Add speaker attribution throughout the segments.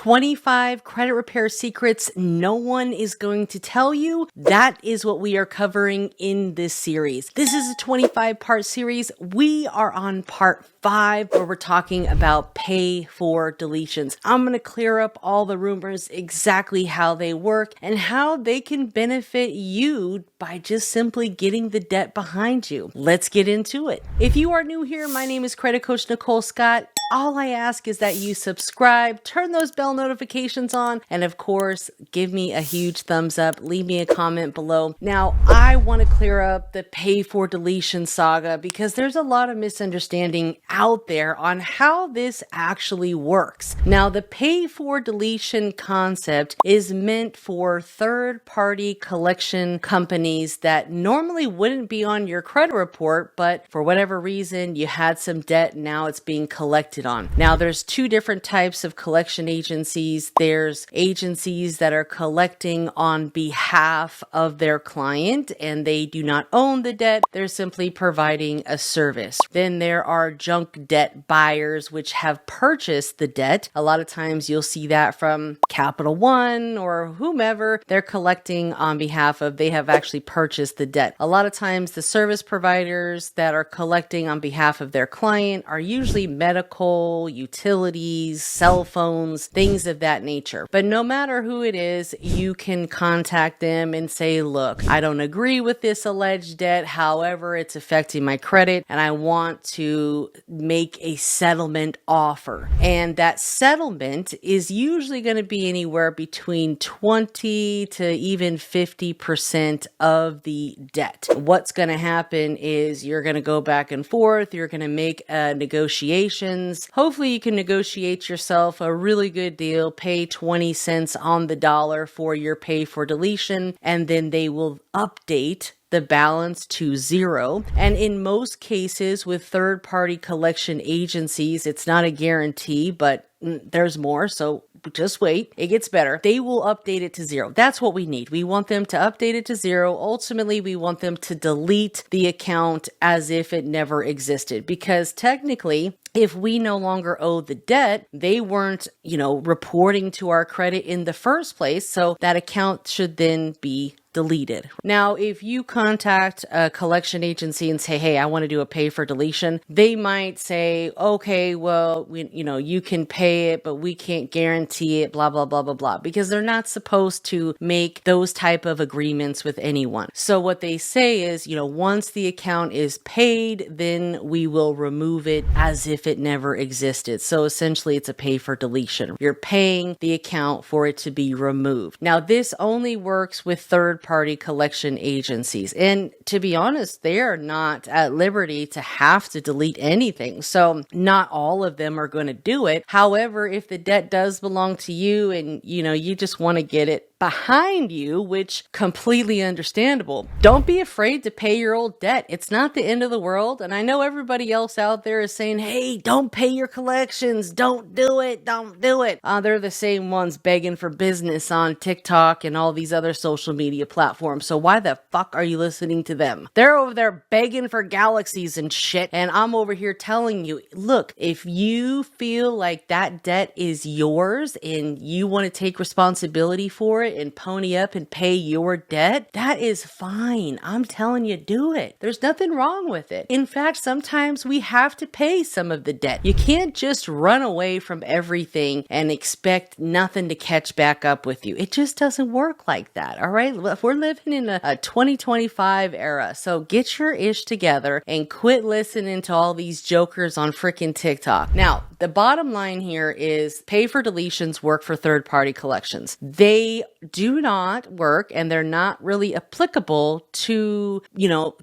Speaker 1: 25 credit repair secrets no one is going to tell you. That is what we are covering in this series. This is a 25-part series. We are on part 5 where we're talking about pay for deletions. I'm going to clear up all the rumors, exactly how they work and how they can benefit you by just simply getting the debt behind you. Let's get into it. If you are new here, my name is Credit Coach Nicole Scott. All I ask is that you subscribe, turn those bell notifications on, and of course, give me a huge thumbs up. Leave me a comment below. Now, I want to clear up the pay for deletion saga because there's a lot of misunderstanding out there on how this actually works. Now, the pay for deletion concept is meant for third-party collection companies that normally wouldn't be on your credit report, but for whatever reason, you had some debt, now it's being collected on. Now, there's 2 different types of collection agencies. There's agencies that are collecting on behalf of their client and they do not own the debt. They're simply providing a service. Then there are junk debt buyers which have purchased the debt. A lot of times you'll see that from Capital One or whomever they're collecting on behalf of. They have actually purchased the debt. A lot of times the service providers that are collecting on behalf of their client are usually medical, utilities, cell phones, things of that nature. But no matter who it is, you can contact them and say, look, I don't agree with this alleged debt. However, it's affecting my credit and I want to make a settlement offer. And that settlement is usually going to be anywhere between 20 to even 50% of the debt. What's going to happen is you're going to go back and forth. You're going to make negotiations. Hopefully you can negotiate yourself a really good deal, pay 20 cents on the dollar for your pay for deletion, and then they will update the balance to 0. And in most cases with third-party collection agencies, it's not a guarantee, but there's more. So just wait. It gets better. They will update it to 0. That's what we need. We want them to update it to 0. Ultimately, we want them to delete the account as if it never existed. Because technically, if we no longer owe the debt, they weren't, reporting to our credit in the first place. So that account should then be deleted. Now, if you contact a collection agency and say, hey, I want to do a pay for deletion, they might say, okay, well, you can pay it, but we can't guarantee it, blah, blah, blah, blah, blah, because they're not supposed to make those type of agreements with anyone. So what they say is, once the account is paid, then we will remove it as if it never existed. So essentially it's a pay for deletion. You're paying the account for it to be removed. Now, this only works with third-party collection agencies. And to be honest, they are not at liberty to have to delete anything. So not all of them are going to do it. However, if the debt does belong to you and, you just want to get it behind you, which completely understandable. Don't be afraid to pay your old debt. It's not the end of the world. And I know everybody else out there is saying, hey, don't pay your collections. Don't do it. Don't do it. They're the same ones begging for business on TikTok and all these other social media platforms. So why the fuck are you listening to them? They're over there begging for galaxies and shit. And I'm over here telling you, look, if you feel like that debt is yours and you want to take responsibility for it, and pony up and pay your debt, that is fine. I'm telling you, do it. There's nothing wrong with it. In fact, sometimes we have to pay some of the debt. You can't just run away from everything and expect nothing to catch back up with you. It just doesn't work like that. All right. We're living in a 2025 era. So get your ish together and quit listening to all these jokers on freaking TikTok. Now, the bottom line here is pay for deletions work for third-party collections. They do not work and they're not really applicable to,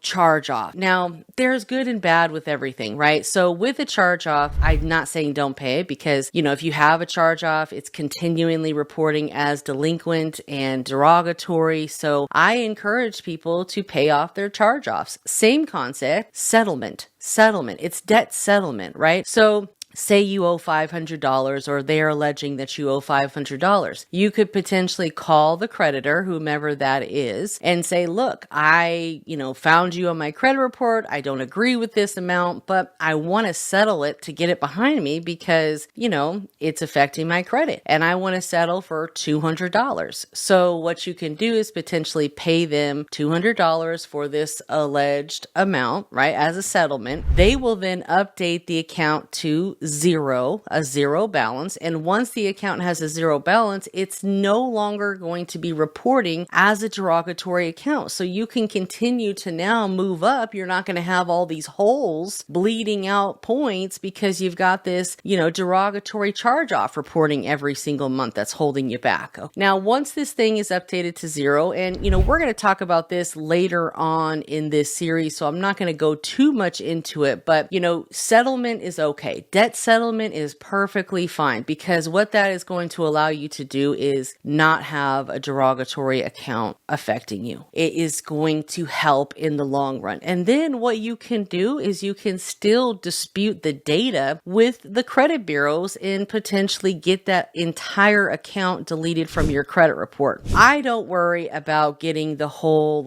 Speaker 1: charge off. Now, there's good and bad with everything, right? So with a charge off, I'm not saying don't pay because, if you have a charge off, it's continually reporting as delinquent and derogatory. So I encourage people to pay off their charge offs. Same concept, settlement. It's debt settlement, right? So say you owe $500 or they're alleging that you owe $500. You could potentially call the creditor, whomever that is, and say, look, I, found you on my credit report. I don't agree with this amount, but I want to settle it to get it behind me because, it's affecting my credit and I want to settle for $200. So what you can do is potentially pay them $200 for this alleged amount, right, as a settlement. They will then update the account to a zero balance. And once the account has a zero balance, it's no longer going to be reporting as a derogatory account. So you can continue to now move up. You're not going to have all these holes bleeding out points because you've got this, derogatory charge off reporting every single month that's holding you back. Now, once this thing is updated to zero, and, we're going to talk about this later on in this series, so I'm not going to go too much into it, but, settlement is okay. Debt settlement is perfectly fine because what that is going to allow you to do is not have a derogatory account affecting you. It is going to help in the long run. And then what you can do is you can still dispute the data with the credit bureaus and potentially get that entire account deleted from your credit report. I don't worry about getting the whole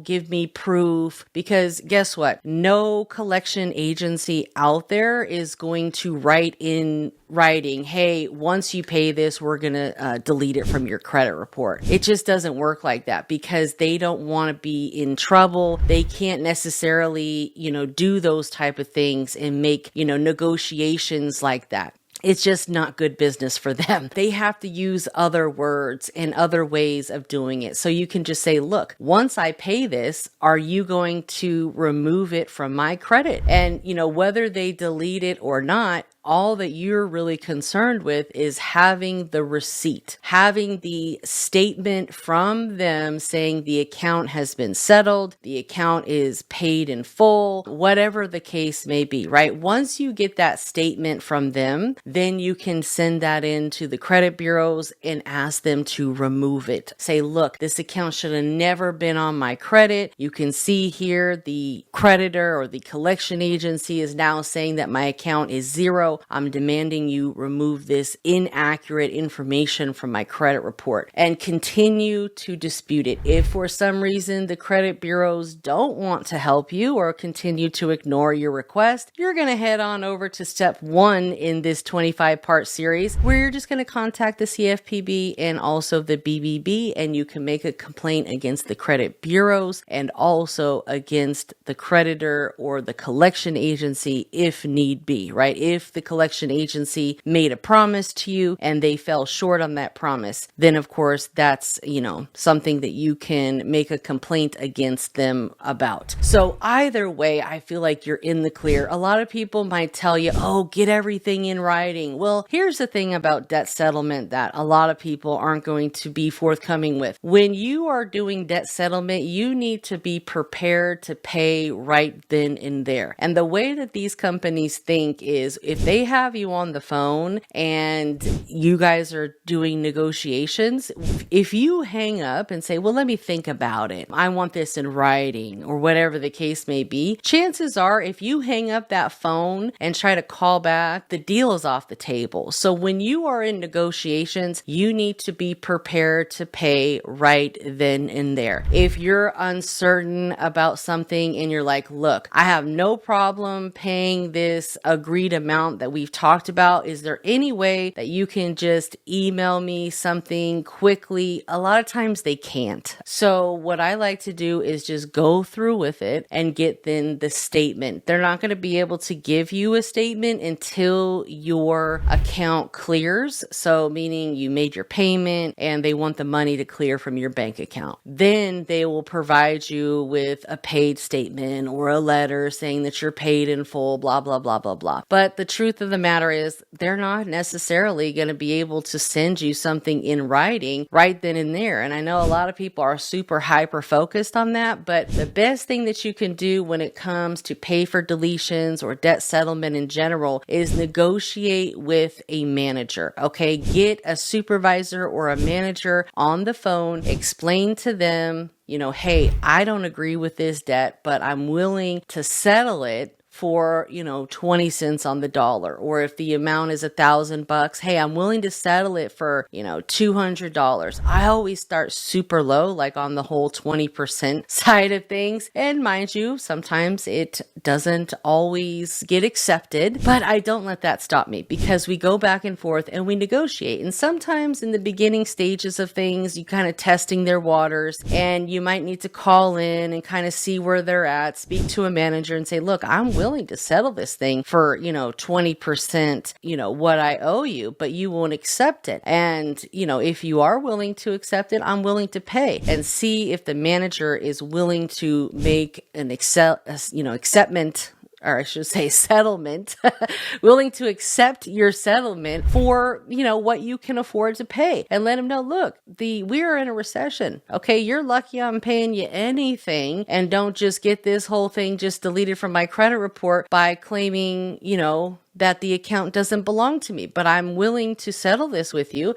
Speaker 1: give me proof, because guess what? No collection agency out there is going to write in writing, hey, once you pay this, we're going to delete it from your credit report. It just doesn't work like that because they don't want to be in trouble. They can't necessarily, do those type of things and make, negotiations like that. It's just not good business for them. They have to use other words and other ways of doing it. So you can just say, look, once I pay this, are you going to remove it from my credit? And, whether they delete it or not, all that you're really concerned with is having the receipt, having the statement from them saying the account has been settled, the account is paid in full, whatever the case may be, right? Once you get that statement from them, then you can send that in to the credit bureaus and ask them to remove it. Say, look, this account should have never been on my credit. You can see here the creditor or the collection agency is now saying that my account is zero. I'm demanding you remove this inaccurate information from my credit report, and continue to dispute it. If for some reason the credit bureaus don't want to help you or continue to ignore your request, you're going to head on over to step 1 in this 25-part series, where you're just going to contact the CFPB and also the BBB, and you can make a complaint against the credit bureaus and also against the creditor or the collection agency if need be, right? If the collection agency made a promise to you and they fell short on that promise, then of course that's, something that you can make a complaint against them about. So either way, I feel like you're in the clear. A lot of people might tell you, oh, get everything in writing. Well, here's the thing about debt settlement that a lot of people aren't going to be forthcoming with. When you are doing debt settlement, you need to be prepared to pay right then and there. And the way that these companies think is if they have you on the phone and you guys are doing negotiations, if you hang up and say, well, let me think about it, I want this in writing, or whatever the case may be, chances are if you hang up that phone and try to call back, the deal is off the table. So when you are in negotiations, you need to be prepared to pay right then and there. If you're uncertain about something and you're like, look, I have no problem paying this agreed amount that we've talked about, is there any way that you can just email me something quickly? A lot of times they can't. So what I like to do is just go through with it and get then the statement. They're not going to be able to give you a statement until your account clears. So meaning you made your payment and they want the money to clear from your bank account. Then they will provide you with a paid statement or a letter saying that you're paid in full, blah, blah, blah, blah, blah. But the truth of the matter is they're not necessarily going to be able to send you something in writing right then and there. And I know a lot of people are super hyper focused on that, but the best thing that you can do when it comes to pay for deletions or debt settlement in general is negotiate with a manager. Okay, get a supervisor or a manager on the phone, explain to them, hey, I don't agree with this debt, but I'm willing to settle it for, 20 cents on the dollar. Or if the amount is $1,000, hey, I'm willing to settle it for, $200. I always start super low, like on the whole 20% side of things. And mind you, sometimes it doesn't always get accepted, but I don't let that stop me, because we go back and forth and we negotiate. And sometimes in the beginning stages of things, you kind of testing their waters, and you might need to call in and kind of see where they're at, speak to a manager and say, look, I'm willing to settle this thing for, 20%, what I owe you, but you won't accept it. And, if you are willing to accept it, I'm willing to pay, and see if the manager is willing to make an acceptment, or I should say settlement, willing to accept your settlement for, what you can afford to pay, and let them know, look, we are in a recession. Okay. You're lucky I'm paying you anything, and don't just get this whole thing just deleted from my credit report by claiming, that the account doesn't belong to me, but I'm willing to settle this with you.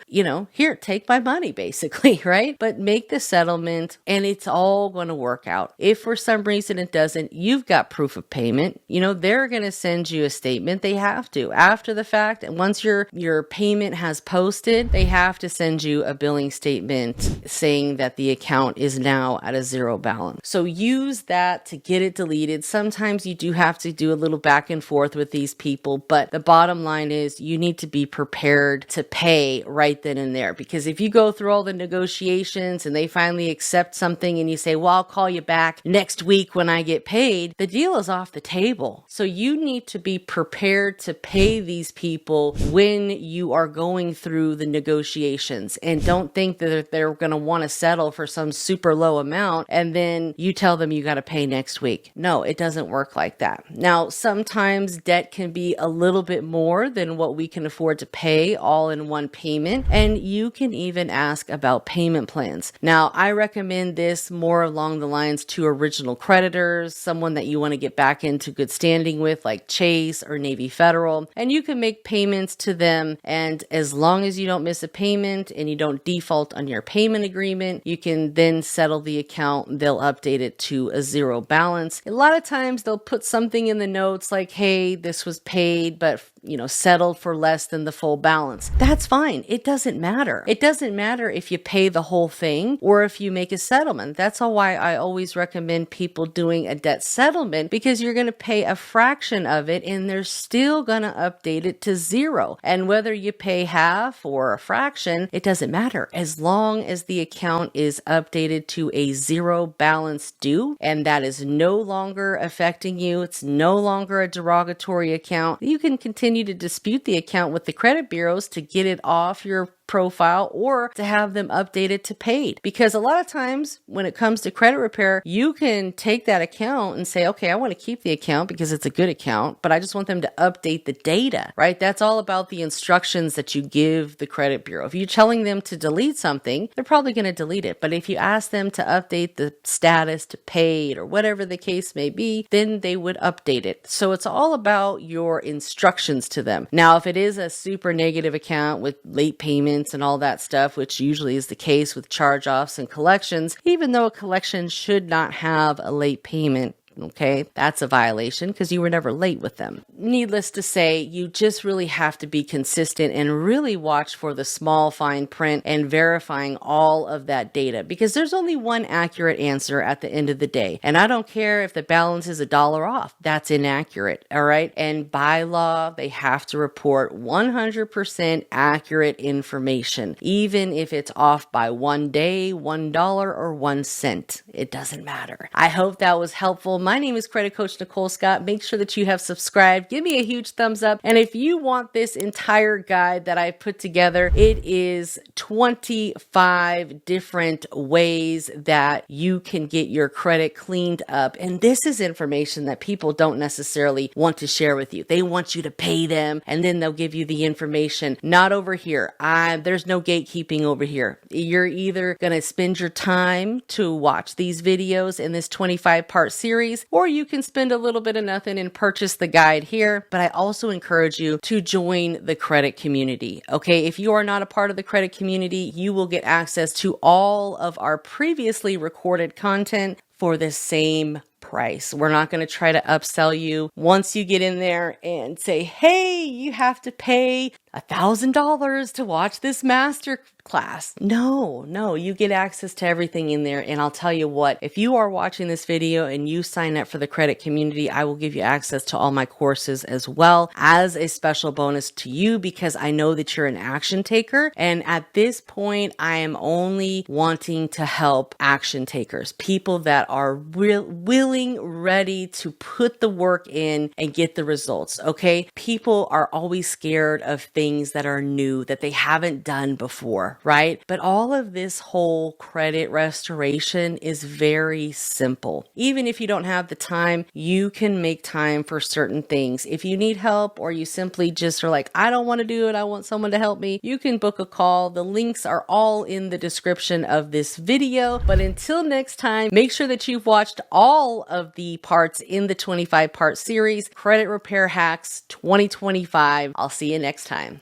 Speaker 1: Here, take my money, basically, right? But make the settlement and it's all going to work out. If for some reason it doesn't, you've got proof of payment. They're going to send you a statement. They have to. After the fact, and once your payment has posted, they have to send you a billing statement saying that the account is now at a zero balance. So use that to get it deleted. Sometimes you do have to do a little back and forth with these people, but the bottom line is you need to be prepared to pay right then and there. Because if you go through all the negotiations and they finally accept something and you say, well, I'll call you back next week when I get paid, the deal is off the table. So you need to be prepared to pay these people when you are going through the negotiations, and don't think that they're going to want to settle for some super low amount and then you tell them you got to pay next week. No, it doesn't work like that. Now, sometimes debt can be a little bit more than what we can afford to pay all in one payment, and you can even ask about payment plans. Now, I recommend this more along the lines to original creditors, someone that you want to get back into good standing with, like Chase or Navy Federal, and you can make payments to them, and as long as you don't miss a payment and you don't default on your payment agreement, you can then settle the account. They'll update it to a zero balance. A lot of times they'll put something in the notes like, hey, this was paid, but settled for less than the full balance. That's fine. It doesn't matter. It doesn't matter if you pay the whole thing or if you make a settlement. That's why I always recommend people doing a debt settlement, because you're going to pay a fraction of it and they're still going to update it to zero. And whether you pay half or a fraction, it doesn't matter, as long as the account is updated to a zero balance due, and that is no longer affecting you. It's no longer a derogatory account. You can continue to dispute the account with the credit bureaus to get it off your profile or to have them updated to paid. Because a lot of times when it comes to credit repair, you can take that account and say, okay, I want to keep the account because it's a good account, but I just want them to update the data, right? That's all about the instructions that you give the credit bureau. If you're telling them to delete something, they're probably going to delete it. But if you ask them to update the status to paid or whatever the case may be, then they would update it. So it's all about your instructions to them. Now, if it is a super negative account with late payments and all that stuff, which usually is the case with charge-offs and collections, even though a collection should not have a late payment, okay, that's a violation because you were never late with them. Needless to say, you just really have to be consistent and really watch for the small fine print and verifying all of that data, because there's only one accurate answer at the end of the day. And I don't care if the balance is $1 off, that's inaccurate, all right? And by law, they have to report 100% accurate information, even if it's off by 1 day, $1, or 1 cent. It doesn't matter. I hope that was helpful. My name is Credit Coach Nicole Scott. Make sure that you have subscribed. Give me a huge thumbs up. And if you want this entire guide that I put together, it is 25 different ways that you can get your credit cleaned up. And this is information that people don't necessarily want to share with you. They want you to pay them and then they'll give you the information. Not over here. There's no gatekeeping over here. You're either going to spend your time to watch these videos in this 25-part series, or you can spend a little bit of nothing and purchase the guide here. But I also encourage you to join the credit community. Okay, if you are not a part of the credit community, you will get access to all of our previously recorded content for the same price. We're not going to try to upsell you once you get in there and say, hey, you have to pay $1,000 to watch this master class. No, you get access to everything in there. And I'll tell you what, if you are watching this video and you sign up for the credit community, I will give you access to all my courses as well as a special bonus to you, because I know that you're an action taker. And at this point, I am only wanting to help action takers, people that are willing, ready to put the work in and get the results. Okay. People are always scared of things that are new, that they haven't done before, right? But all of this whole credit restoration is very simple. Even if you don't have the time, you can make time for certain things. If you need help, or you simply just are like, I don't want to do it, I want someone to help me, you can book a call. The links are all in the description of this video. But until next time, make sure that you've watched all of the parts in the 25-part series, Credit Repair Hacks 2025. I'll see you next time.